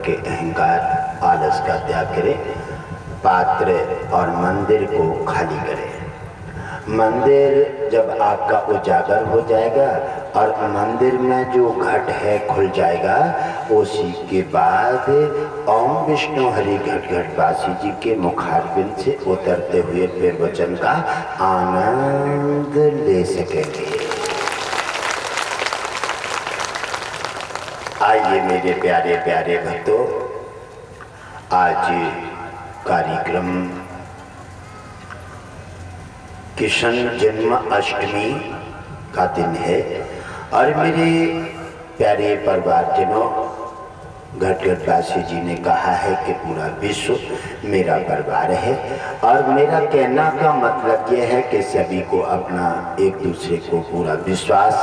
के अहंकार आलस का त्याग करें, पात्र और मंदिर को खाली करें। मंदिर जब आपका उजागर हो जाएगा और मंदिर में जो घट है खुल जाएगा, उसी के बाद ओम विष्णु हरि घट घटवासी जी के मुखारबिंद से उतरते हुए प्रवचन का आनंद ले सकेंगे। आइए मेरे प्यारे प्यारे भक्तों, आज कार्यक्रम कृष्ण जन्म अष्टमी का दिन है और मेरे प्यारे परिवारजनों, घट घटवासी जी ने कहा है कि पूरा विश्व मेरा परिवार है और मेरा कहना का मतलब यह है कि सभी को अपना एक दूसरे को पूरा विश्वास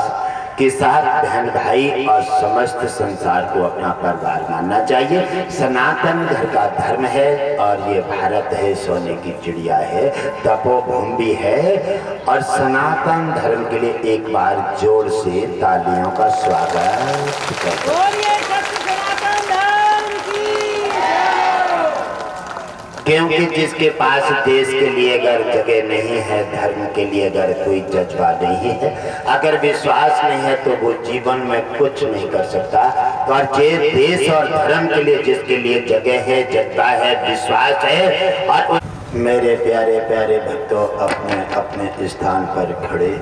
के साथ बहन भाई और समस्त संसार को अपना परिवार मानना चाहिए। सनातन घर का धर्म है और ये भारत है, सोने की चिड़िया है, तपोभूमि भी है और सनातन धर्म के लिए एक बार जोर से तालियों का स्वागत करते हैं। क्योंकि जिसके पास देश के लिए अगर जगह नहीं है, धर्म के लिए अगर कोई जज्बा नहीं है, अगर विश्वास नहीं है, तो वो जीवन में कुछ नहीं कर सकता। और जे देश और धर्म के लिए जिसके लिए जगह है, जज्बा है, विश्वास है, और मेरे प्यारे प्यारे भक्तों, अपने अपने स्थान पर खड़े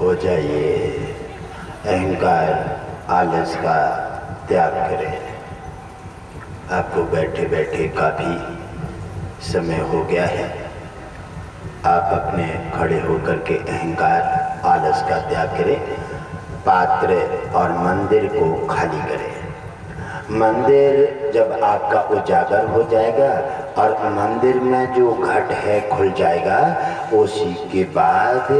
हो जाइए। अहंकार आलस का त्याग करें। आपको बैठे बैठे काफी समय हो गया है। आप अपने खड़े होकर के अहंकार आलस का त्याग करें, पात्र और मंदिर को खाली करें। मंदिर जब आपका उजागर हो जाएगा और मंदिर में जो घट है खुल जाएगा, उसी के बाद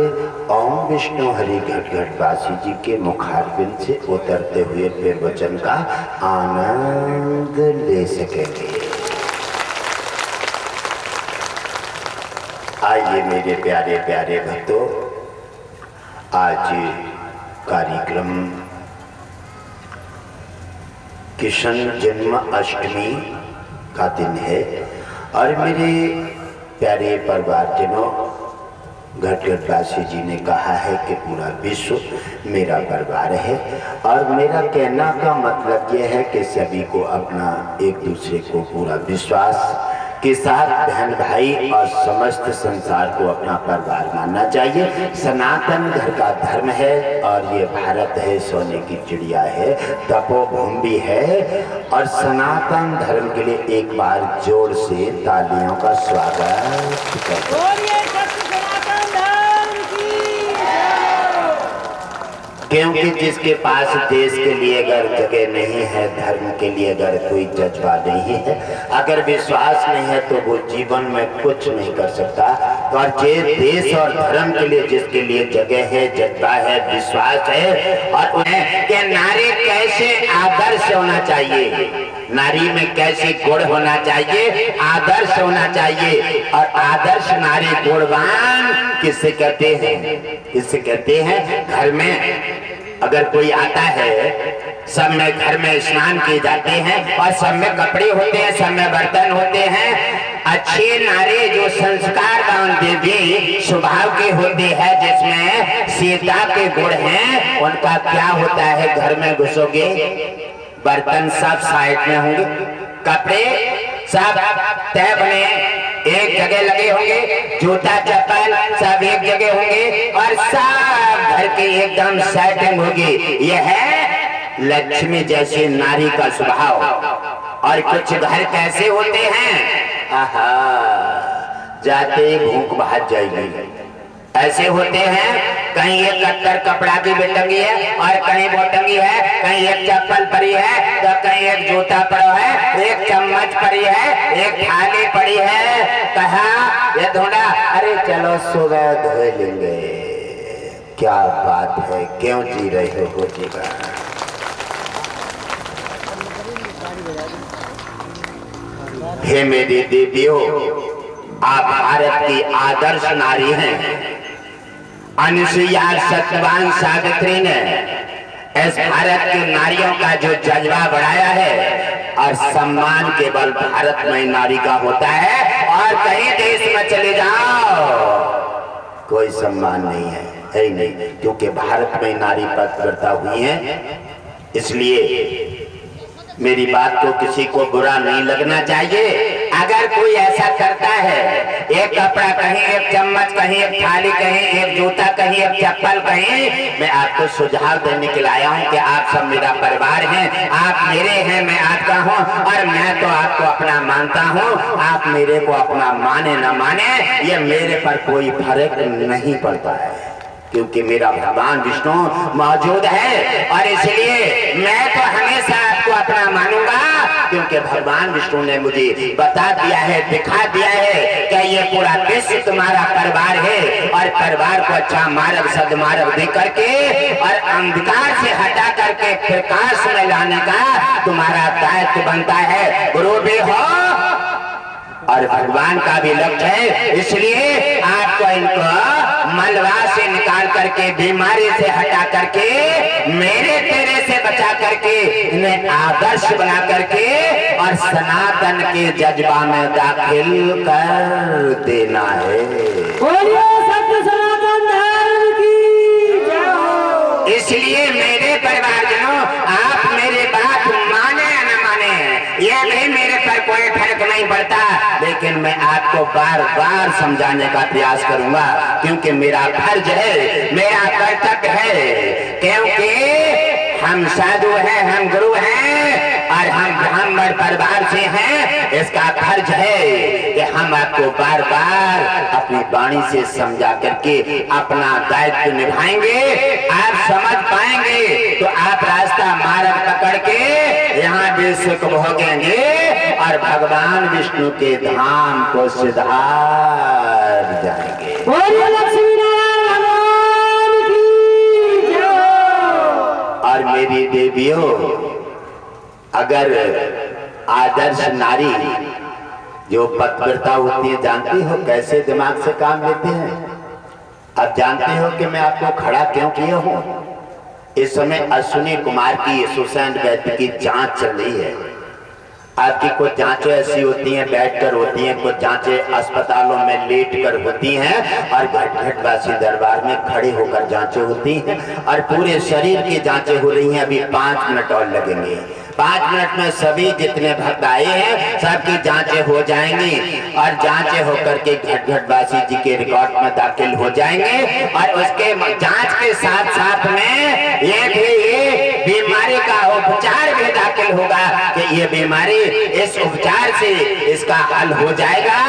ओम विष्णु हरि घट घटवासी जी के मुखारबिंद से उतरते हुए प्रवचन का आनंद ले सकेंगे। आइए मेरे प्यारे प्यारे भक्तों, आज कार्यक्रम कृष्ण जन्म अष्टमी का दिन है और मेरे प्यारे परिवारजनों, घट घटवासी जी ने कहा है कि पूरा विश्व मेरा परिवार है और मेरा कहना का मतलब यह है कि सभी को अपना एक दूसरे को पूरा विश्वास के साथ बहन भाई और समस्त संसार को अपना परिवार मानना चाहिए। सनातन घर का धर्म है और ये भारत है, सोने की चिड़िया है, तपोभूमि भी है और सनातन धर्म के लिए एक बार जोर से तालियों का स्वागत करते हैं। क्योंकि जिसके पास देश के लिए अगर जगह नहीं है, धर्म के लिए अगर कोई जज्बा नहीं है, अगर विश्वास नहीं है, तो वो जीवन में कुछ नहीं कर सकता। और जे देश और धर्म के लिए जिसके लिए जगह है, जज्बा है, विश्वास है, और उन्हें कि नारी कैसे आदर्श होना चाहिए, नारी में कैसे गुण होना चाहिए, आदर्श होना चाहिए। और आदर्श नारी गुणवान किससे कहते हैं? किससे कहते हैं? घर में अगर कोई आता है, सब में घर में स्नान किए जाते हैं और सब में कपड़े होते हैं, सब में बर्तन होते हैं। अच्छी नारी जो संस्कारवान देवी स्वभाव के होती है, जिसमें सीता के गुण हैं, उनका क्या होता है? घर में घुसोगे, बर्तन सब साइड में होंगे, कपड़े सब तय बने एक जगह लगे होंगे, जूता चप्पल सब एक जगह होंगे और सब घर की एकदम सेटिंग होगी। यह है लक्ष्मी जैसी नारी का स्वभाव। और कुछ घर कैसे होते हैं, आहा, जाते भूख भाग जाएगी, ऐसे होते हैं। कहीं एक कत्तर कपड़ा की बेटंगी है और कहीं बोटंगी है, कहीं एक चप्पल पड़ी है तो कहीं एक जूता पड़ा है, एक चम्मच पड़ी है, एक थाली पड़ी है। कहा ये धोना, अरे चलो सुबह धो लेंगे। क्या बात है, क्यों जी रहे हो जीवन? हे मेरी देवियों, आप भारत की आदर्श नारी हैं। अनुसुईया, सत्यवान, सावित्री ने इस भारत की नारियों का जो जज्बा बढ़ाया है, और सम्मान केवल भारत में नारी का होता है, और कहीं देश में चले जाओ कोई सम्मान नहीं है ही नहीं, क्योंकि भारत में नारी पतिव्रता हुई है। इसलिए मेरी बात को किसी को बुरा नहीं लगना चाहिए। अगर कोई ऐसा करता है, एक कपड़ा कहीं, एक चम्मच कहीं, एक थाली कहीं, एक जूता कहीं, एक चप्पल कहीं, मैं आपको सुझाव देने के लिए आया हूं कि आप सब मेरा परिवार हैं, आप मेरे हैं, मैं आपका हूं, और मैं तो आपको अपना मानता हूं। आप मेरे को अपना माने न माने, ये मेरे पर कोई फर्क नहीं पड़ता है, क्योंकि मेरा भगवान विष्णु मौजूद है। और इसलिए मैं तो हमेशा आपको अपना मानूंगा, क्योंकि भगवान विष्णु ने मुझे बता दिया है, दिखा दिया है कि ये पूरा विश्व तुम्हारा परिवार है, और परिवार को अच्छा मार्ग सदमार्ग दे करके और अंधकार से हटा करके प्रकाश में लाने का तुम्हारा दायित्व बनता है। गुरु भी हो और भगवान का भी लक्ष्य है। इसलिए आपको इनको मलबा से निकाल करके, बीमारी से हटा करके, मेरे तेरे से बचा करके, इन्हें आदर्श बना करके और सनातन के जज्बा में दाखिल कर देना है। सत्य सनातन धर्म की जय हो। इसलिए मेरे परिवारजनों, आप मेरे बात माने या न माने, यह भी मेरे पर कोई फर्क नहीं पड़ता, लेकिन मैं आपको बार बार समझाने का प्रयास करूंगा, क्योंकि मेरा फर्ज है, मेरा कर्तव्य है, क्योंकि हम साधु हैं, हम गुरु हैं और हम ब्राह्मण परिवार से हैं। इसका फर्ज है कि हम आपको बार बार अपनी वाणी से समझा करके अपना दायित्व निभाएंगे। आप समझ पाएंगे तो आप रास्ता मार्ग पकड़ के यहाँ भी सुख भोगेंगे और भगवान विष्णु के धाम को सिधार जाएंगे। लक्ष्मी नारायण भगवान की जय हो। और मेरी देवियों, अगर आदर्श नारी जो पतिव्रता होती है, जानती हो कैसे दिमाग से काम लेते हैं? अब जानते हो कि मैं आपको खड़ा क्यों किया हूं? इस समय अश्विनी कुमार की सुशांत वैद्य की जांच चल रही है। आपकी कुछ जांचें ऐसी होती हैं बैठकर होती हैं, कुछ जांचें अस्पतालों में लेटकर होती हैं, और घटघटवासी दरबार में खड़े होकर जांचें होती हैं, और पूरे शरीर की जांचें हो रही हैं। अभी 5 मिनट और लगेंगे। 5 मिनट में सभी जितने भक्त आए हैं सबकी जांचें हो जाएंगी, और जांचें होकर के घटघटवासी जी के रिकॉर्ड में दाखिल हो जाएंगे। और उसके जांच के साथ साथ में ये बीमारी का उपचार भी दाखिल होगा कि ये बीमारी, इस उपचार से इसका हल हो जाएगा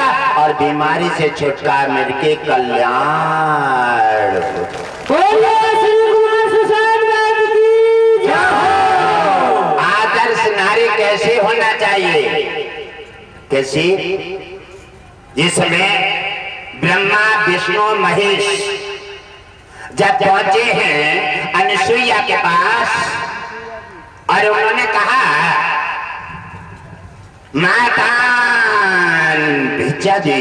और बीमारी से छुटकारा मिल के कल्याण आदर्श नारी कैसे होना चाहिए? कैसी? जिसमें ब्रह्मा विष्णु महेश जब पहुंचे हैं अनुसुईया के पास और उन्होंने कहा, माता भिक्षा जी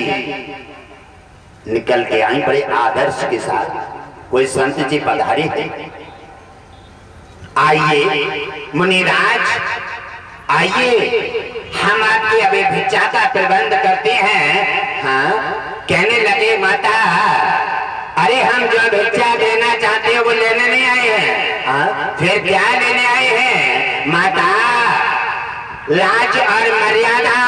निकल के आई बड़े आदर्श के साथ। कोई संत जी पधारी है, आइए मुनिराज आइए, हम आपकी अभी भिक्षा का प्रबंध करते हैं। हाँ, कहने लगे माता, अरे हम जो भिक्षा देना चाहते हैं वो लेने नहीं आए हैं। हाँ, फिर क्या लेने आए हैं? माता, लाज और मर्यादा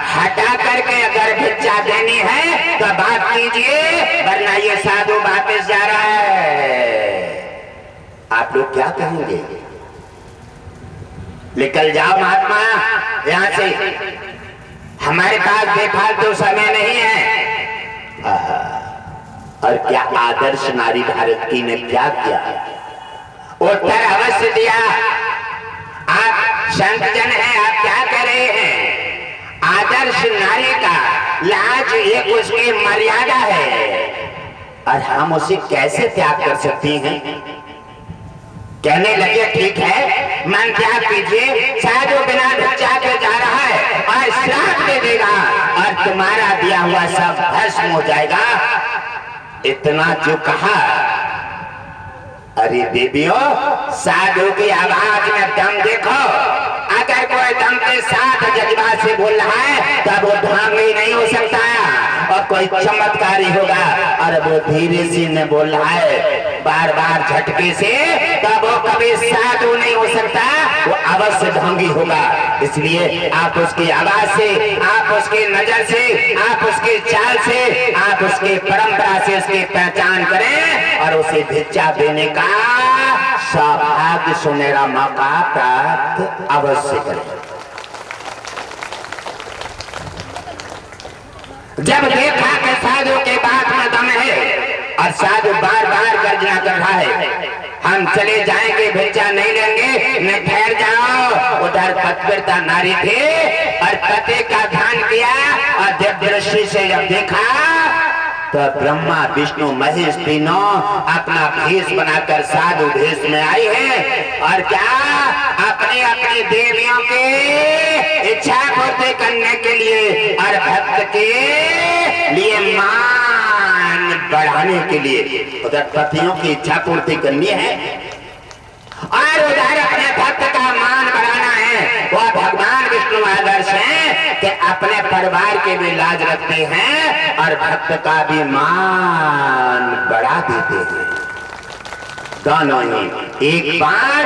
हटा करके अगर भिक्षा देनी है तो बात कीजिए, वरना ये साधु वापस जा रहा है। आप लोग क्या कहेंगे? निकल जाओ महात्मा यहाँ से, हमारे पास बेफालतू समय नहीं है। और क्या आदर्श नारी भारत की ने क्या किया? उत्तर अवश्य दिया। आप संत जन हैं, आप क्या कर रहे हैं? आदर्श नारी का लाज एक उसकी मर्यादा है, और हम उसे कैसे त्याग कर सकती हैं? कहने लगे, ठीक है, मन त्याग कीजिए, साधु बिना भिक्षा के जा रहा है और श्राप दे देगा और तुम्हारा दिया हुआ सब भस्म हो जाएगा। इतना जो कहा, अरे देवियों, साधु की आवाज में दम देखो। अगर कोई पूरे दम के साथ जज्बात से बोल रहा है तब वो ढोंगी नहीं हो सकता और कोई चमत्कारी होगा। और वो धीरे से न बोल रहा है बार बार झटके से तब वो कभी साधु नहीं हो सकता, वो अवश्य ढोंगी होगा। इसलिए आप उसकी आवाज से, आप उसकी नजर से, आप उसकी चाल से, आप उसकी परंपरा से उसकी पहचान करें और उसे भिक्षा देने का सौभाग्य सुनहरा मौका प्राप्त अवश्य करें। जब देखा कि साधु के बात में दम है और साधु बार बार गर्जना कर रहा है, हम चले जाएंगे, भिक्षा नहीं लेंगे, न ठहर जाओ। उधर पतिव्रता नारी थी और पति का ध्यान किया और दिव्य दृष्टि से जब देखा तो ब्रह्मा विष्णु महेश तीनों अपना भेष बनाकर साधु भेष में आई है और क्या अपने अपने देवियों के इच्छा पूर्ति करने के लिए और भक्त के लिए मान बढ़ाने के लिए। उधर पतियों की इच्छा पूर्ति करनी है और उधर अपने भक्त का मान बढ़ाना है। वह भगवान विष्णु आदर्श है कि अपने परिवार के भी लाज रखते हैं और भक्त का भी मान बढ़ा देते हैं। दोनों ही एक बार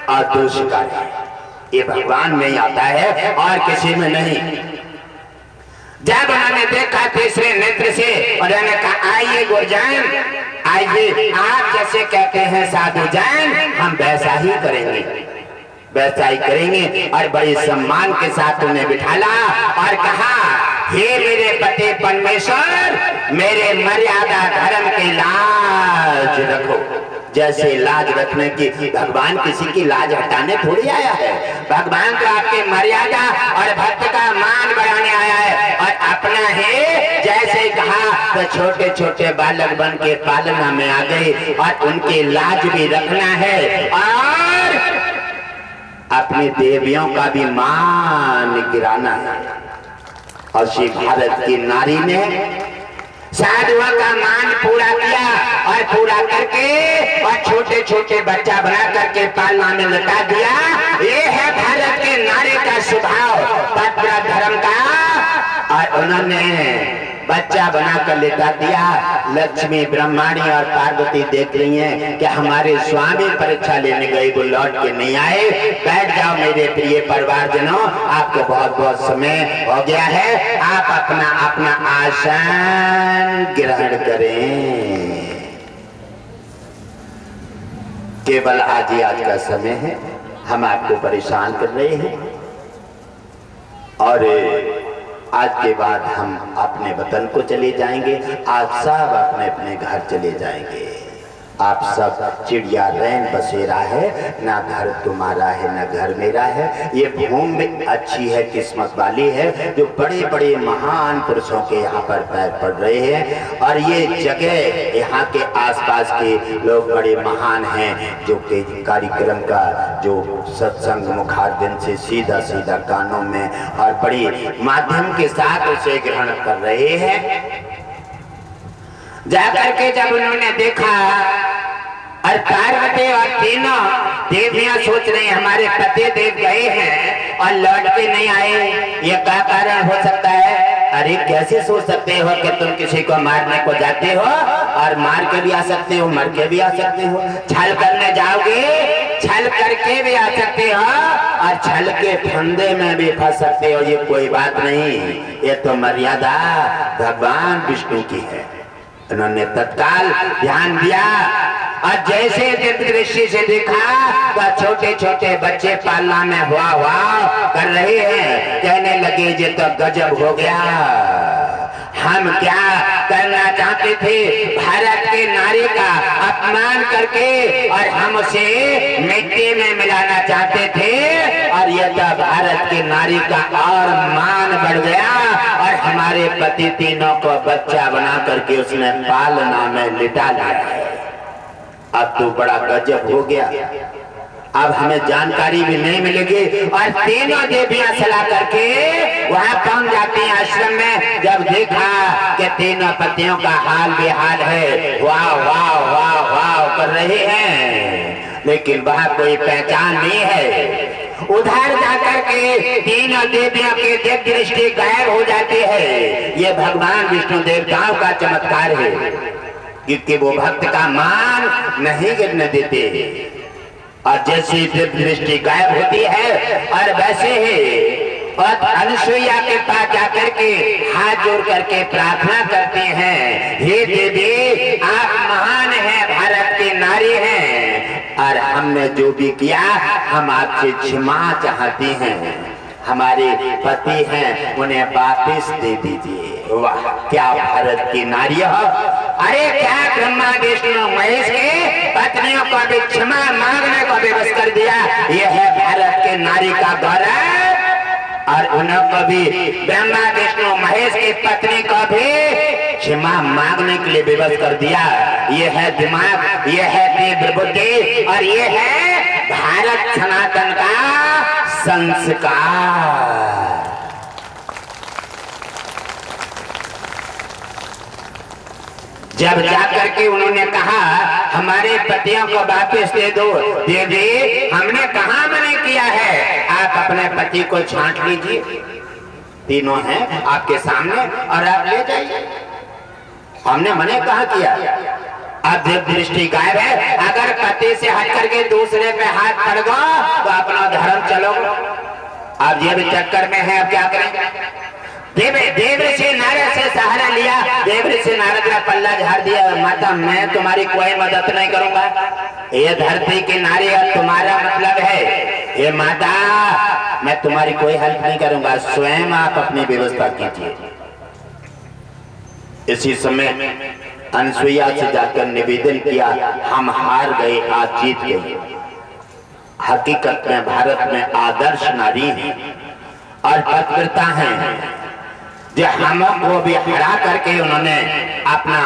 और दूसरी बार, ये भगवान में ही आता है और किसी में नहीं। जब उन्होंने देखा तीसरे नेत्र से उन्होंने कहा आइए गुरुजन, आइए, आप जैसे कहते हैं साधु जैन, हम वैसा ही करेंगे, वैसा ही करेंगे। और बड़े सम्मान के साथ उन्हें बिठाला और कहा हे मेरे पति परमेश्वर, मेरे मर्यादा धर्म की लाज रखो। जैसे लाज रखने की, भगवान किसी की लाज हटाने थोड़ी आया है, भगवान तो आपकी मर्यादा और भक्त का मान बढ़ाने आया है। और अपना है जैसे कहा तो छोटे छोटे बालक बन के पालना में आ गए और उनकी लाज भी रखना है और अपनी देवियों का भी मान गिराना है। और श्री भारत की नारी ने साधुओं का मान पूरा किया और पूरा करके और छोटे छोटे बच्चा बना करके पालना में लटा दिया। ये है भारत के नारी का स्वभाव, पवित्र धर्म का। और उन्होंने बच्चा बनाकर लेटा दिया। लक्ष्मी ब्रह्माणी और पार्वती देख रही हैं कि हमारे स्वामी परीक्षा लेने गए, वो लौट के नहीं आए। बैठ जाओ मेरे प्रिय परिवारजनों, आपको बहुत बहुत समय हो गया है, आप अपना अपना आसन ग्रहण करें। केवल आज ही आज का समय है, हम आपको परेशान कर रहे हैं और आज के बाद हम अपने वतन को चले जाएंगे। आज सब अपने अपने घर चले जाएंगे। आप सब चिड़िया रैन बसेरा है, ना घर तुम्हारा है ना घर मेरा है। ये भूमि अच्छी है, किस्मत वाली है, जो बड़े बड़े महान पुरुषों के यहाँ पर पैर पड़ रहे हैं। और ये जगह, यहाँ के आसपास के लोग बड़े महान हैं, जो कि कार्यक्रम का जो सत्संग मुखारबिन से सीधा सीधा कानों में और बड़ी माध्यम के साथ उसे ग्रहण कर रहे हैं। जाकर के जब उन्होंने देखा और पार्वती और तीनों देवियां सोच रही हमारे पति देव गए हैं और लौट के नहीं आए, ये क्या कारण हो सकता है? अरे कैसे सोच सकते हो कि तुम किसी को मारने को जाते हो और मार के भी आ सकते हो, मर के भी आ सकते हो। छल करने जाओगे, छल करके भी आ सकते हो और छल के फंदे में भी फंस सकते हो। ये कोई बात नहीं, ये तो मर्यादा भगवान विष्णु की है। उन्होंने तत्काल ध्यान दिया और जैसे दृष्टि से देखा तो छोटे छोटे बच्चे पालना में हुआ कर रहे हैं। कहने लगे ये तो गजब हो गया, हम क्या करना चाहते थे, भारत के नारी का अपमान करके और हम उसे मिट्टी में मिलाना चाहते थे। और यह तो भारत की नारी का और मान बढ़ गया और हमारे पति तीनों को बच्चा बना करके उसने पालना में लिटा लिया। अब तो बड़ा गजब हो गया, अब हमें जानकारी भी नहीं मिलेगी। और तीनों देवियां सलाह करके वहां पहुंच जाती हैं आश्रम में। जब देखा कि तीनों पतियों का हाल बेहाल है, वाह वाह वाह वाह कर रहे हैं, लेकिन वहां कोई पहचान नहीं है। उधर जाकर के तीनों देवियों की दिव्य दृष्टि गायब हो जाती है। ये भगवान विष्णु देवताओं का चमत्कार है, क्योंकि वो भक्त का मान नहीं गिरने देते। और जैसी दिव्य दृष्टि गायब होती है और वैसे ही और अनुसुईया के पास जाकर के हाथ जोड़ करके प्रार्थना करते हैं, हे देवी आप महान हैं, भारत की नारी हैं, और हमने जो भी किया हम आपसे क्षमा चाहती हैं। हमारे पति हैं उन्हें वापस दे दीजिए। वाह क्या भारत की नारी हो। अरे क्या ब्रह्मा विष्णु महेश के पत्नियों को भी क्षमा मांगने को विवश कर दिया। यह है भारत के नारी का गौरव। और उनको भी ब्रह्मा विष्णु महेश की पत्नी को भी क्षमा मांगने के लिए विवश कर दिया। ये है दिमाग, ये है तीव्र बुद्धि, और ये है भारत सनातन का संस्कार। जब जाकर के उन्होंने कहा हमारे पतियों को वापस दे दो, देवी हमने कहाँ मना किया है, आप अपने पति को छांट लीजिए, तीनों हैं आपके सामने और आप ले जाइए, हमने मना कहाँ किया। अब दिव्य दृष्टि गायब है। अगर पति से हट करके दूसरे पे हाथ पड़ गो तो अपना धर्म चलो। अब ये भी चक्कर में है, अब क्या करें। देव ऋषि नारद से सहारा लिया, देव ऋषि नारद ने पल्ला झाड़ दिया, माता मैं तुम्हारी कोई मदद नहीं करूंगा, ये धरती की नारी है, तुम्हारा मतलब है ये माता मैं तुम्हारी कोई हेल्प नहीं करूंगा, स्वयं आप अपनी व्यवस्था कीजिए। इसी समय अनुसुईया से जाकर निवेदन किया, हम हार गए आज जीत गए। हकीकत में भारत में आदर्श नारी हैं और पवित्रता हैं, जो हमको भी हरा करके उन्होंने अपना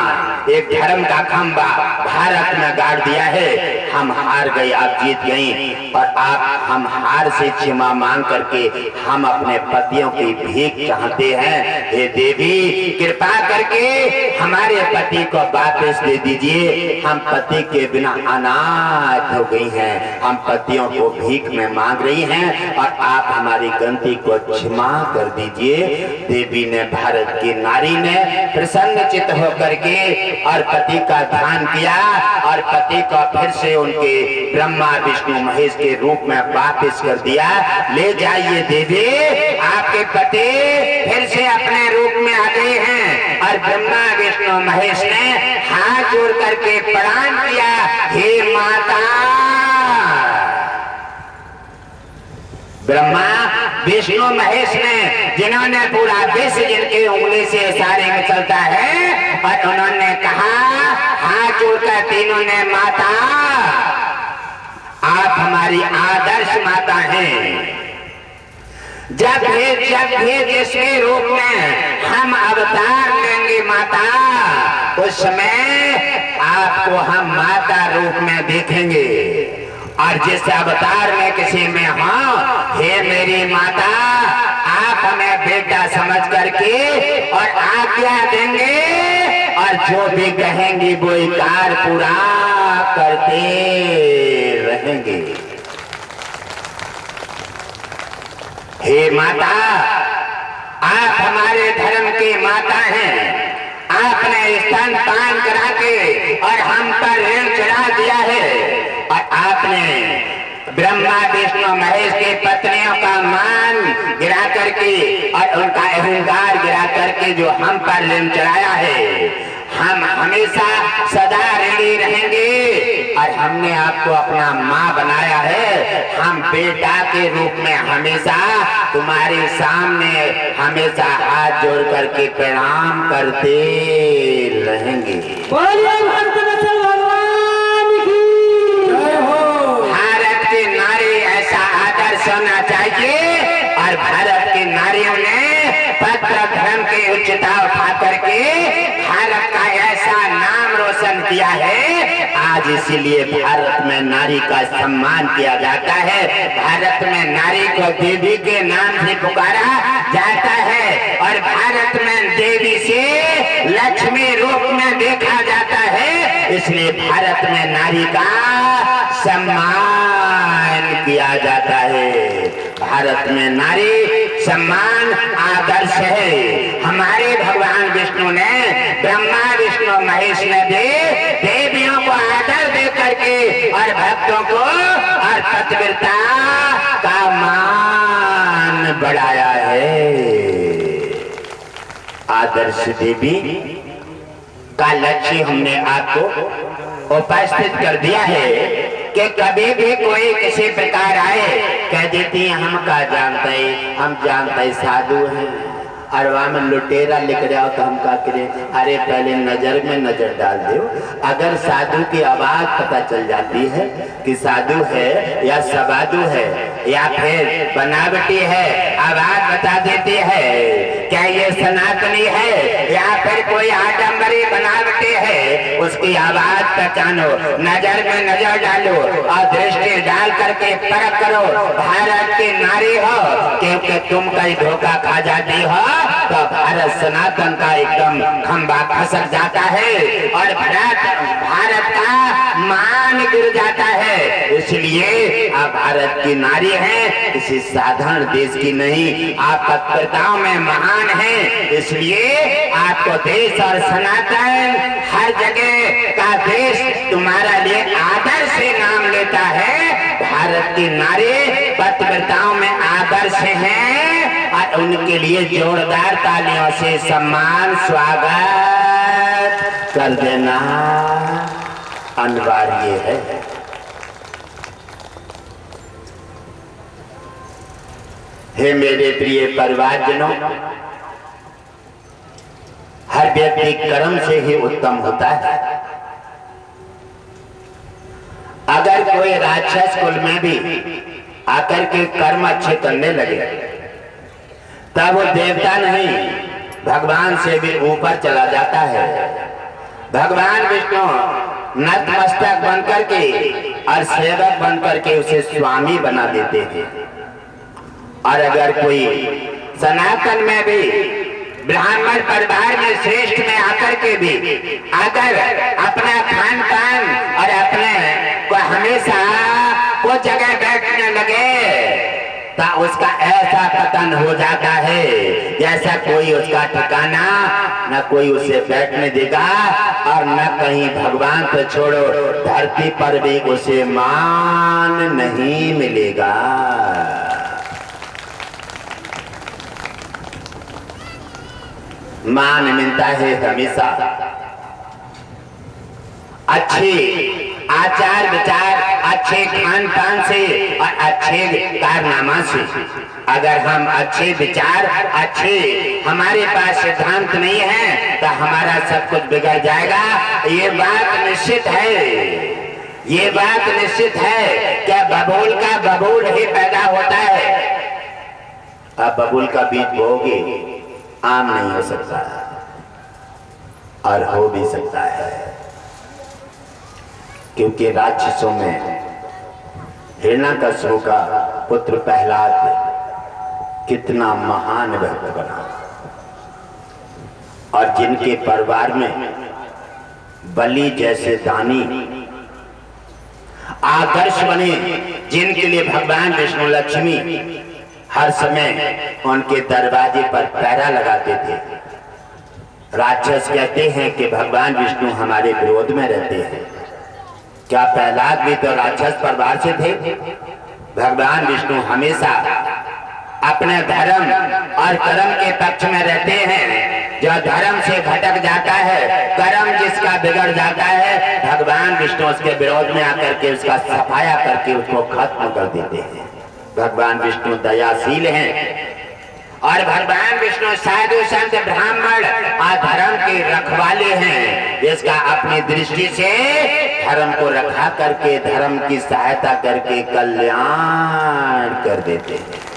एक धर्म का खंबा भारत में गाड़ दिया है। हम हार गए आप जीत गई, और आप हम हार से क्षमा मांग करके हम अपने पतियों की भीख चाहते हैं। हे देवी कृपा करके हमारे पति को वापस दे दीजिए, हम पति के बिना अनाथ हो गई हैं, हम पतियों को भीख में मांग रही हैं और आप हमारी गलती को क्षमा कर दीजिए। देवी ने भारत की नारी ने प्रसन्न चित्त होकर के और पति का ध्यान किया और पति को फिर से उनके ब्रह्मा विष्णु महेश के रूप में वापस कर दिया। ले जाइए देवी, आपके पति फिर से अपने रूप में आ गए हैं। और ब्रह्मा विष्णु महेश ने हाथ जोड़ करके प्रणाम किया, हे माता। ब्रह्मा विष्णु महेश ने जिन्होंने पूरा विश्व जिनके उंगली से इशारे में चलता है, और उन्होंने कहा हाथ जोड़कर तीनों ने, माता आप हमारी आदर्श माता हैं। जब भी जिसके रूप में हम अवतार लेंगे माता, उस समय आपको हम माता रूप में देखेंगे। और जिस अवतार में किसी में हाँ, हे मेरी माता आप हमें बेटा समझ करके और आज्ञा देंगे, और जो भी कहेंगी वो इकार पूरा करते रहेंगे। हे माता आप हमारे धर्म की माता हैं, आपने स्तनपान करा के और हम पर ऋण चढ़ा दिया है, और आपने ब्रह्मा विष्णु महेश की पत्नियों का मान गिरा करके और उनका अहंकार गिरा करके जो हम पर ऋण चढ़ाया है, हम हमेशा सदा ऋणी रहेंगे। और हमने आपको अपना माँ बनाया है, हम बेटा के रूप में हमेशा तुम्हारे सामने हमेशा हाथ जोड़ करके प्रणाम करते रहेंगे। भारत की नारी ऐसा आदर्श होना चाहिए, और भारत की नारियों ने पत्र धर्म की उच्चता उठा करके भारत का ऐसा नाम रोशन किया है। आज इसीलिए भारत में नारी का सम्मान किया जाता है, भारत में नारी को देवी के नाम से पुकारा जाता है, और भारत में देवी से लक्ष्मी रूप में देखा जाता है। इसलिए भारत में नारी का सम्मान किया जाता है। भारत में नारी सम्मान आदर्श है। हमारे भगवान विष्णु ने, ब्रह्मा विष्णु महेश ने भी देवियों को आदर दे करके और भक्तों को और पतिव्रता का मान बढ़ाया है। आदर्श देवी का लक्ष्य हमने आपको उपस्थित कर दिया है कि कभी भी कोई किसी प्रकार आए कह देती है हम का जानते हैं, हम जानते हैं साधु हैं, अरवा में लुटेरा लिख रहा हो तो हम क्या करें? अरे पहले नजर में नजर डाल दो। अगर साधु की आवाज पता चल जाती है कि साधु है या सबादु है या फिर बनावटी है, आवाज बता देती है क्या ये सनातनी है या फिर कोई आडम्बरी बनावटी है, उसकी आवाज पहचानो, नजर में नजर डालो और दृष्टि डाल करके परख करो भारत की नारी हो, क्योंकि तुम कहीं धोखा खा जाती हो तो भारत सनातन का एकदम खंभा खसक जाता है और भारत का मान गिर जाता है। इसलिए आप भारत की नारी हैं, किसी साधारण देश की नहीं, आप पत्रकारिताओं में महान हैं। इसलिए आपको देश और सनातन हर जगह का देश तुम्हारा लिए आदर्श से नाम लेता है। भारत की नारी पत्रकारिताओं में आदर्श हैं और उनके लिए जोरदार तालियों से सम्मान स्वागत कर देना अनिवार्य है। हे मेरे प्रिय परिवारजनों, हर व्यक्ति कर्म से ही उत्तम होता है। अगर कोई राक्षस कुल में भी आकर के कर्म अच्छे करने लगे तब वो देवता नहीं, भगवान से भी ऊपर चला जाता है। भगवान विष्णु नतमस्तक बन करके और सेवक बन करके उसे स्वामी बना देते थे। और अगर कोई सनातन में भी ब्राह्मण परिवार में श्रेष्ठ में आकर के भी अगर अपना खान पान और अपने को हमेशा वो जगह बैठने लगे तो उसका ऐसा पतन हो जाता है जैसा कोई उसका ठिकाना न कोई उसे बैठने देगा और न कहीं भगवान तो छोड़ो धरती पर भी उसे मान नहीं मिलेगा। मान मिलता है हमेशा अच्छे आचार विचार, अच्छे खान पान से और अच्छे कारनामा से। अगर हम अच्छे विचार, अच्छे हमारे पास सिद्धांत नहीं है तो हमारा सब कुछ बिगड़ जाएगा। ये बात निश्चित है, ये बात निश्चित है। क्या बबूल का बबूल ही पैदा होता है? अब बबूल का बीज बोओगे आम नहीं हो सकता और हो भी सकता है, क्योंकि राक्षसों में हिरण्याकश्यप का पुत्र प्रहलाद कितना महान भक्त बना और जिनके परिवार में बलि जैसे दानी आदर्श बने, जिनके लिए भगवान विष्णु लक्ष्मी हर समय उनके दरवाजे पर पहरा लगाते थे। राक्षस कहते हैं कि भगवान विष्णु हमारे विरोध में रहते हैं। क्या प्रहलाद भी तो राक्षस परिवार से थे? भगवान विष्णु हमेशा अपने धर्म और कर्म के पक्ष में रहते हैं। जो धर्म से भटक जाता है, कर्म जिसका बिगड़ जाता है, भगवान विष्णु उसके विरोध में आकर के उसका सफाया करके उसको खत्म कर देते हैं। भगवान विष्णु दयाशील हैं और भगवान विष्णु साधु संत ब्राह्मण और धर्म के रखवाले हैं, जिसका अपनी दृष्टि से धर्म को रखा करके धर्म की सहायता करके कल्याण कर देते हैं।